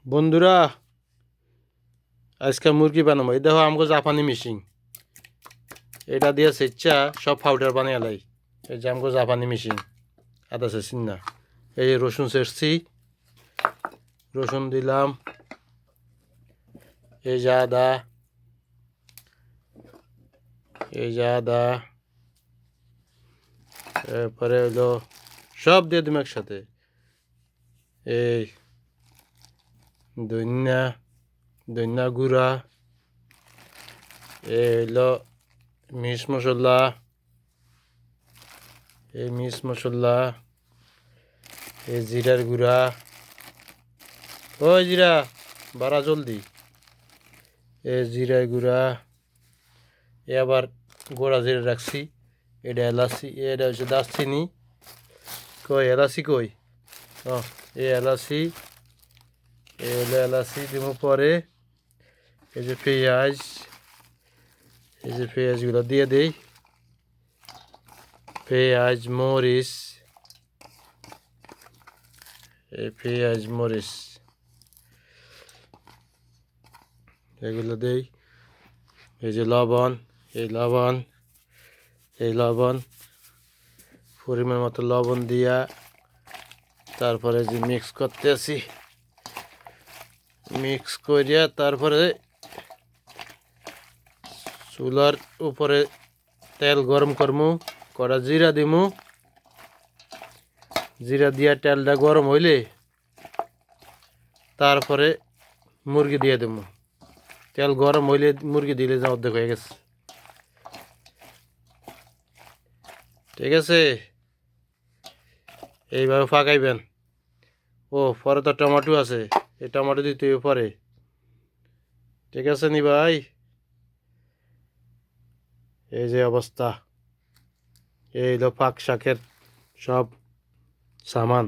বন্ধুরা, আজকে মুরগি বানাবো। এই দেখো আমাকে জাপানি মেশিন, এটা দিয়ে সেচ্চা সব পাউডার বানিয়ে লাই। এই যে আমাকে জাপানি মেশিন আদা সেচিন না। এই যে রসুন সেচছি, রসুন দিলাম, এই যে আদা, এই যে আদা, এরপরে হলো সব দিয়ে দিম একসাথে। এই ধনিয়া ধনিয়া গুঁড়া, এই হলো মিক্স মশলা, এই মিক্স মশলা, এই জিরার গুঁড়া। ওই জিরা বাড়া জলদি। এই জিরার গুঁড়া, এ আবার গোড়া জিরে রাখছি। এটা এলাচি, এটা হচ্ছে দারচিনি। কই এলাচি কই? ও, এই এলাচি, এই হলো এলাচি দিব। পরে এই যে পেঁয়াজ, এই যে পেঁয়াজগুলো দিয়ে দেই। পেঁয়াজ মরিচ, এই পেঁয়াজ মরিচ এগুলো দেই। এই যে লবণ, এই লবণ, এই লবণ, পরিমাণ মতো লবণ দিয়া তারপরে যে মিক্স করতে আসি, মিক্স করিয়া তারপরে চুলার উপরে তেল গরম করমু, কড়া জিরা দিমু। জিরা দিয়া তেলটা গরম হইলে তারপরে মুরগি দিয়ে দেবো। তেল গরম হইলে মুরগি দিলে যা অর্ধেক হয়ে গেছে। ঠিক আছে, এইভাবে ফাঁকাইবেন। ও পরে তো টমেটো আছে, এই টমেটো দিতে হবে পরে। ঠিক আছে নি ভাই? এই যে অবস্থা, এই হলো পাক শাকের সব সামান।